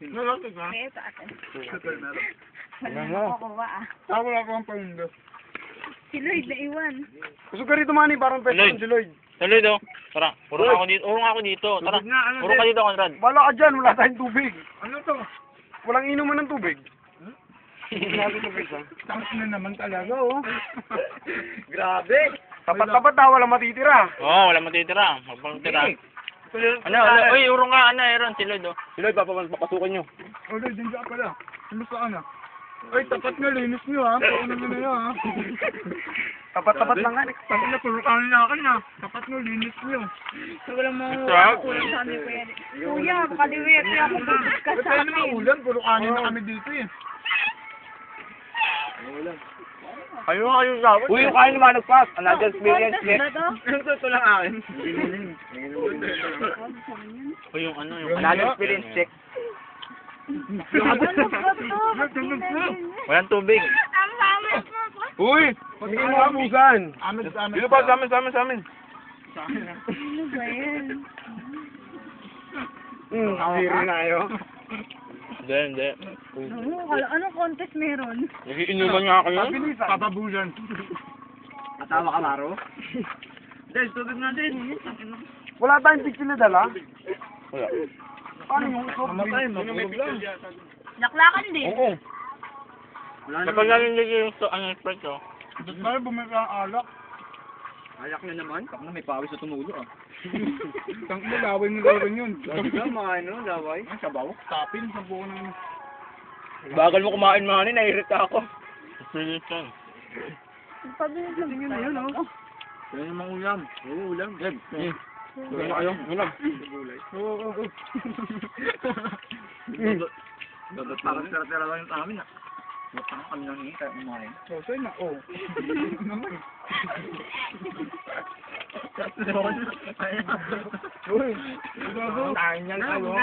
Nalasig ha? Kaya sa akin. Ano? Wala na kukuha ah. Wala ko ang palinda. Si Lloyd na iwan. Gusto ka rito mani, parang pwede Lloyd. si Lloyd. Tuloy daw. Tara, urong ako dito. Urong ako dito. Tara, urong ka dito, Conrad. Bala ka dyan, wala tayong tubig. Ano to? Walang inuman ng tubig. Natin tubig ha? Tangis na naman talaga oh. Grabe. Tapat-tapat ha, walang matitira. Oo, wala matitira. Magpangtira. Ano, uy, urong ka, Aaron, si Lloyd, oh. Si Lloyd, papasukan nyo. Oh Lloyd, dyan ka pala. Kumusta ka na? Ay, tapat nga, linis nyo ha. Paano nyo na yan ha. Tapat-tapat lang nga. Tapat na, puro kanin na akin ha. Tapat nyo, linis nyo. So, walang mga kulang sa amin kuya. Kuya, pakaliwit niya ako ka sa Pwede naman amin. ulam, puro kanin na kami dito eh. Kayo dapat. Uy, yung kain naman nagpas. Another experience, Ano eh. to? Ito lang akin. Uy, yung ano, yung Another experience check. walang tubig. Ang pamit mo po. Uy! Pagkain mo kamusan. Dito pa, sa amin. Ano ba yan? Siri na kayo. Hindi. Anong contest meron? Nagiinuman nga kayo. Papabulan. Natawa ka, Maro? Wala tayong picture na dala. Wala. Paano yung soft drink? Mamatay, lang. Naklakan din. Oo. Kapag naliligi yung Sprite, oh. Ba't ba bumili ang alak? Ayak na naman. Tapos na may pawis na tumulo, ah. Tang mo, laway mo gawin yun. Sabi ka, mga ano, laway. Ang sabaw? Tapin, sa buo ng... Bagal mo kumain, mga ano, naiirita ako. Pilit yan. Pabilis lang. Tingin mo yun, oh. Yan yung mga ulam. Oo, ulam. Deb. Ano kayo? Ulam. Oo. Dapat parang tira-tira lang yung amin, ah. Matang kami nang hingi, kaya kumain. Sosay na, oh. Naman. Uy, tayo niyan kayo.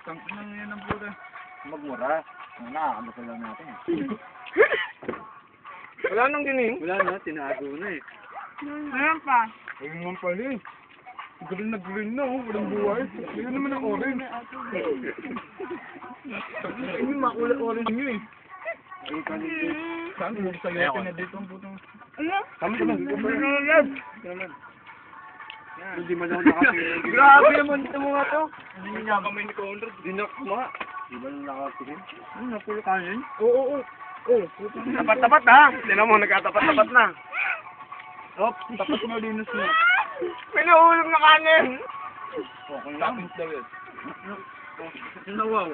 Tangkin na yan ang pura. Magmura. Ano pa lang natin, eh. Wala nang gining. Wala na, tinago na, eh. Meron pa. Ayun naman pala eh. Green na green na, oh. Walang buhay. Ayun naman ang orange. Ayun, makula-orange nyo eh. Ay, kanito. Saan mo sayote na dito ang putong... Ano? Kami naman. Hindi man ako nakatingin. Grabe naman ito mga to. Hindi nga kami ni Conrad. Hindi na kuma. Di ba nang nakatingin? Ano, napulo kanin? Oo. Tapat-tapat ha. Tignan mo, nagkatapat-tapat na. Op, tapos malinis na. Pinuulog na kanin. Okay lang. Tapos daw yun. Ano, wow.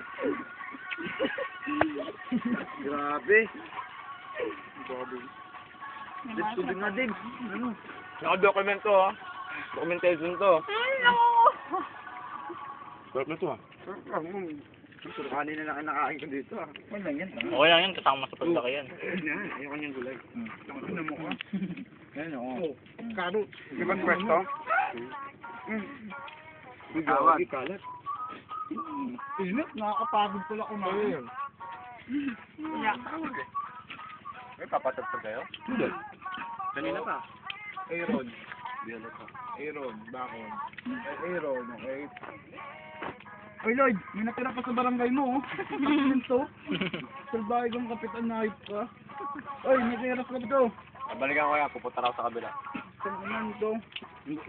Grabe. Dibs, tubig na, Dibs. Ano? Naka-document to ha. Documentation to. Ano? Sarap na to ha. Gusto kanin na lang nakain ko dito, ah. Wala yan, ah. Okay lang yan, kasama sa paglaki yan. Ayoko niyang gulay. Ano mo ka? Ayan, oo. Karo. Di ba pwesto? Tawag. Kalat. Init, nakakapagod pala kumain. May papatagtag kayo? Hindi. Kanina pa. Aaron. Aaron, bakon. Aaron, okay. Oy Lloyd, may natira pa sa barangay mo, oh. Ito. Salbahe kang kapitan na hype ka. Oy, may tira ka dito. Balikan ko yan, pupunta raw sa kabila. Saan naman ito?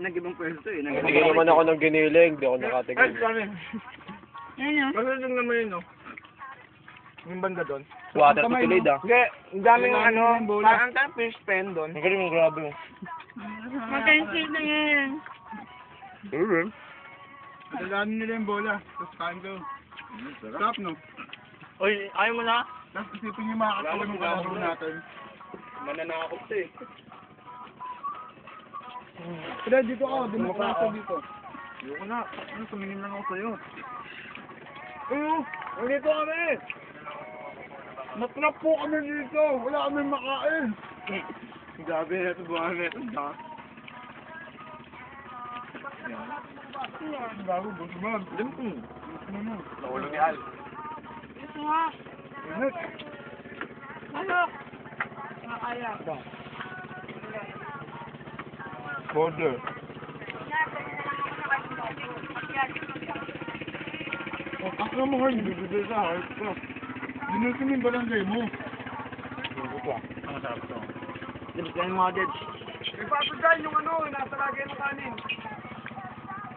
Nag-ibang pwesto eh. Hindi naman ako ng giniling, di ako nakatigil. Ay, kami. Ano? Ano lang naman yun, oh. Yung banda doon. Water to Lloyd, ah. Hindi, ang daming ano, parang tayong fish pen doon. Ang galing yung grabe. Matensil na yan. Dalanin nila yung bola, tapos kain ko. Sarap, no? Uy, ayaw mo na? Tapos isipin yung mga katawan ng kalaro natin. Mananakot to eh. Pero dito ako, demokrasa dito. Ayoko na. Ano, tumingin lang ako sa'yo. Nandito kami! Natrap po kami dito! Wala kami makain! Grabe na ito, buwan na ito. Bago, busbag. Naulog ni Al. Ito nga. Init! Manok. Nakaya. Border. Ako mo, Horn. Bibigay sa heart ko. Binusin mo yung barangay mo. Ang masarap to. Dibs kayo mga Dibs. Ipato dyan yung ano, nasa lagay ng kanin.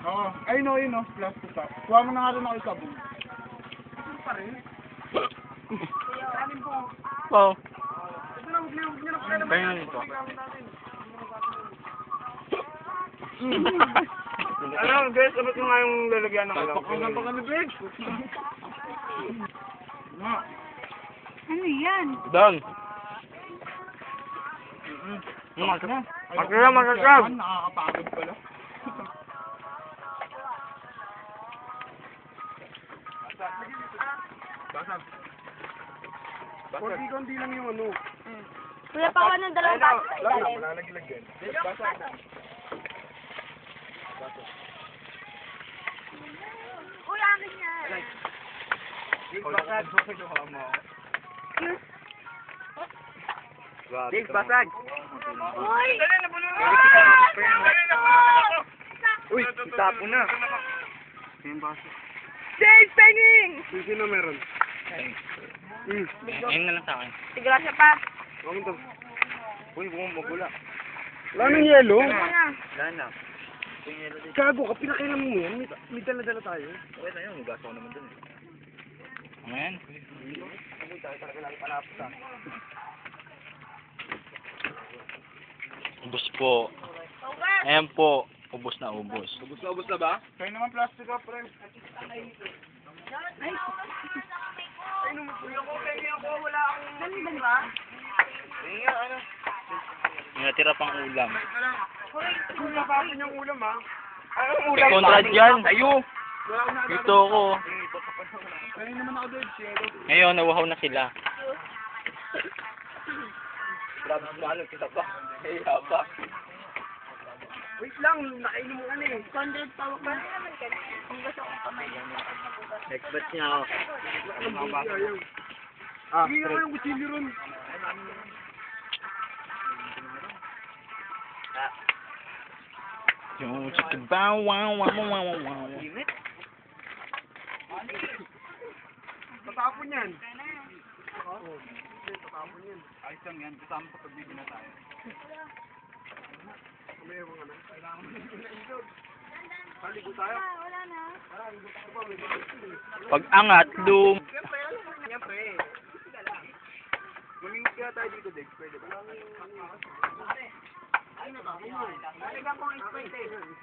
Oo. Ay, no, yun, no. Plastic pa. Kuha mo na nga rin ako isabong. Ano pa rin? Kanin po. Wow. Ito na, huwag niyo na pakailan. Kaya nga dito. Ano, guys, abot mo nga yung lalagyan ng alam. Pagkakan pa kami, Big. Ano yan? Done. Masarap, masarap. Nakakapagod pala. Basag. Konti-konti lang yung ano. Kuya, pawan ng dalawang baso sa ilalim. Malalaglag yan. Basag. Uy, akin yan. Basag. Dibs, basag. Uy! Uy, tapo na. Dave, penging! Sino meron? Ayun na lang sa akin. Tigrasya pa. Ano to? Uy, magula. Wala nang yelo. Ano na? Wala na. Yung yellow Dibs. Gago ka, pinakailan mo yan. May dala-dala tayo. Okay na yun, ugas ako naman dun eh. Ano yan? Uy, tayo talaga lang palapos ah. Ubus po. Ayan po. Ubus na ubus. Ubus na ba? Kayo naman plastic ka, pre. Ay, numupuyo ko. Pengi ako. Wala akong... Ganun ba? Pengi nga, ano? May natira pang ulam. Hoy, kung napasin yung ulam, ha? Anong ulam? Kontrad yan. Ayo! Wala akong nagagawa. Dito ako. Kaya naman ako doon, Shero. Ngayon, nawahaw na sila. Grabe sa ano, kita pa. Kaya pa. Wait lang, nakainom mo ano eh. 100 pa. Bakit naman ka? Kung gusto kong kamay yan. Next batch niya ako. Hindi nga yung kutsilyo ron. Yung chikibaw, wow, wow, wow, wow, wow. Tatapon yan. Tatapon yan. Ayos lang yan, kasama sa pagbibi na tayo. May ewan ka na. Kailangan mo na. Haligo tayo. Wala na. Haligo tayo pa, may mga. Pag-angat, doom. Siyempre. Mamingit kaya tayo dito, Dex. Pwede ba? Ano ba? Talaga pong expectation.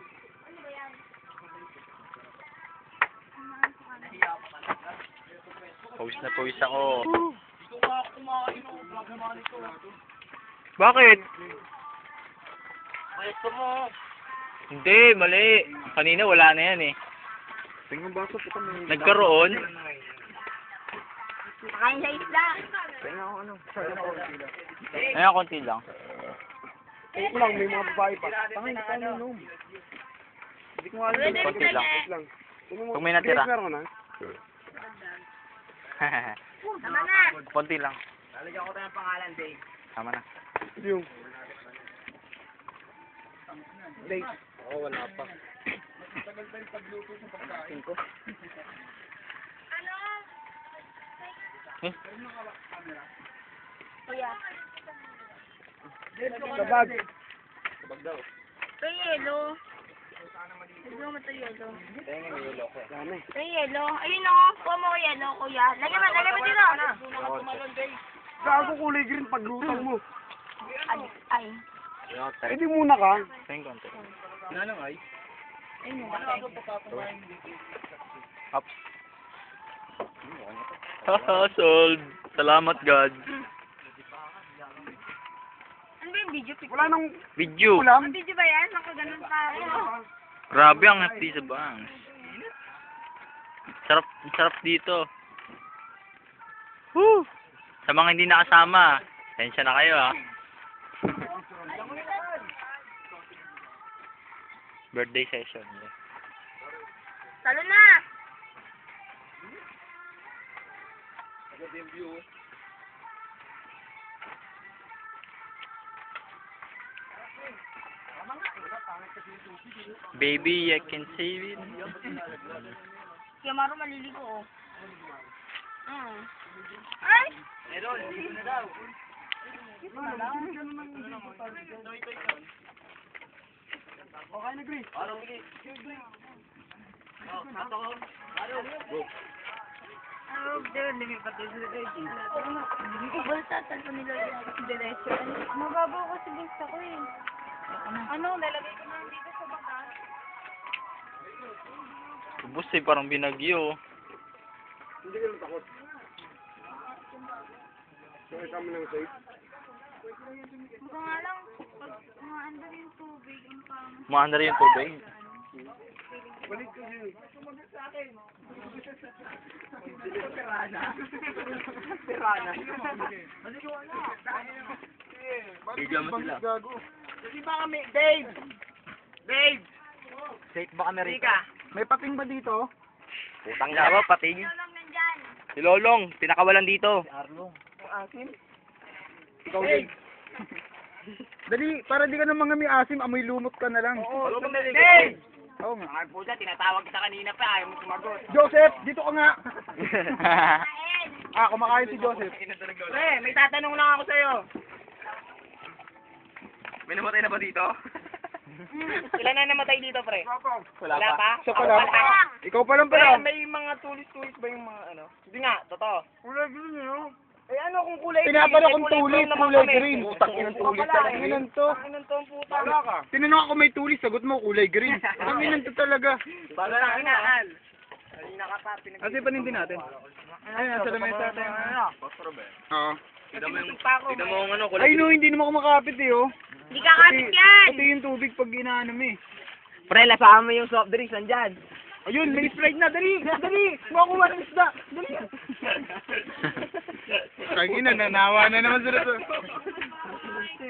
Pawis na pawis ako. Ito nga ako kumain ako. Nagamahan ito. Bakit? Gusto mo. Hindi, mali. Kanina wala na yan eh. Tingnan baso po kami. Nagkaroon. Makain sa isla. Tingnan ako ano. Ayan, konti lang. Tingnan ko lang, may mga babae pa. Tangin, tayo inom. Hindi ko nga alam. Konti lang. Wait lang. Tingnan mo. Kung may natira. Guys, meron ka na? Tama na. Konti lang. Lalagyan ko tayo ng pangalan, Dave. Tama na. Yung. Date. Oo, wala pa. Tagal tayo pagluto sa pagkain ko. Eh, Kuya. Sabag. Sabag daw. Ito yung yelo. Gusto mo ito yelo. Kaya nga may ulo ko. Dami. Ito yung yelo. Ayun o. Kuha mo ko yelo, kuya. Lagyan mo dito. Gago kulay green pagluto mo. Ay. Eh di muna ka. same konti. Ano nga ay? Ayun mo. Up. Haha, sold. Salamat, God. Ano ba yung video? Wala nang Video. ulam. Ang video ba yan? Nakaganon tayo. Grabe ang hefty sa bangs. Sarap dito. Woo! Sa mga hindi nakasama, tensya na kayo ah. Birthday session. Talo na! Baby, I can save it. Kaya Maro maliligo, oh. Ay! Meron, hindi na daw. Okay na, Grace. Parang bigay. Oh, sato ko. Balsatan pa nila yung diretso. Mababaw kasi gusto ko eh. Ano, lalagay ko na dito sa batas. Ubus eh, parang binagyo. Hindi ka lang takot. Nakita mo ng safe? Baka nga lang, pag umaandar yung tubig, ang pangit. Maandar yung tubig. Balik ko yun. Sumagot sa akin. Tirana. Bigyan mo sila. Gago. Kasi ba kami, Dave! Dave! Safe ba kami Rika! May pating ba dito? Putang na ba, pating? Ano lang nandyan? Si Lolong, pinakawalan dito. Arlong. Ang akin? Ikaw din. Dali, para di ka na mga asim, amoy lumot ka na lang. Oo, Dave! Oo nga. Ay, puta, tinatawag kita kanina pa, ayaw mo sumagot. Joseph, dito ka nga. Kumakain si Joseph. Pre, may tatanong lang ako sa'yo. May namatay na ba dito? Ilan na namatay dito, pre? Wala Wala pa? Siya Ako pala. pala. Ikaw pa lang Pre, pala. may mga tulis-tulis ba yung mga ano? Hindi nga, totoo. Kulay green yun. Eh ano kung kulay Pinapala green? kong Eh, tulis, naman kulay kami. green. Putang inang tulis Wala talaga. eh. Inan to. Inan to ang puta. Wala ka. Tinanong ako may tulis, sagot mo kulay green. Ang inan to talaga. Wala na, inaan. Kanina ka pa, Kasi panintin natin. Ayun, sa lamesa tayo. Oo. Tignan mo yung, pa ako. tignan mo yung ano, kulay. Ay no, hindi naman ako makapit eh oh. Hindi ka kapit yan! Pati yung tubig pag inaano mo eh. Pre, lasama mo yung soft drinks nandyan. Ayun, may Sprite na. Dali! Dali! Makuha ng isda! Dali! Kagina, nanawa na naman sila sa...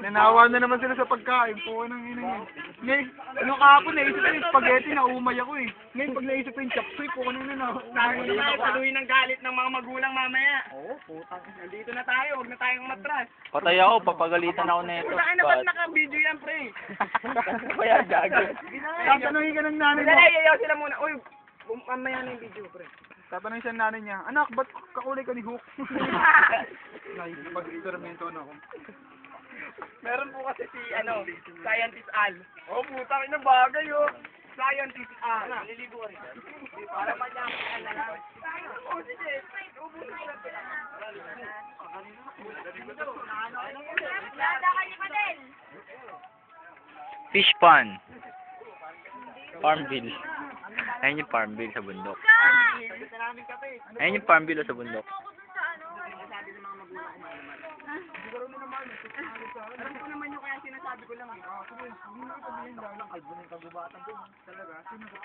Nanawa na naman sila sa pagkain. Puwa ng ina niya. Ngayon, ano kahapon, naisip ko yung spaghetti, naumay ako eh. Ngayon, pag naisip ko yung chop suey, puwa na na. Hindi tayo paluin ng galit ng mga magulang mamaya. Oo, putang. Nandito na tayo, huwag na tayong matras. Patay ako, papagalitan ako na ito. Kung na ba't naka-video yan, pre? Kaya gago. Tatanungin ka ng nanay mo. Dali, ayaw sila muna. Uy, mamaya na yung video, pre. Tatanungin siya ng nanay niya, anak, ba't kakulay ka ni Hook? Pag-experimento na ako. Meron po kasi si, Scientist Al. Oh, putang ina bagay, oh. Scientist Al. Naliligo ka rin. Para pa niya ang na lang. Oh, sige. Nada ka ni Padel! Fish pond. Farmville. Ayun yung Farmville sa bundok. Ayun yung Farmville sa bundok. Alam ko naman yung kaya sinasabi ko lang. Hindi mo sabihin lang ng album ng kagubatan ko. Talaga, sino ko?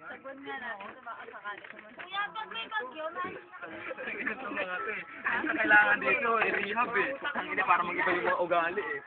Tagwan nga natin sa baka sakali. Kuya, pag may bagyo, Kailangan dito, i-rehab eh. Ang ina, para mag-iba yung mga ugali eh.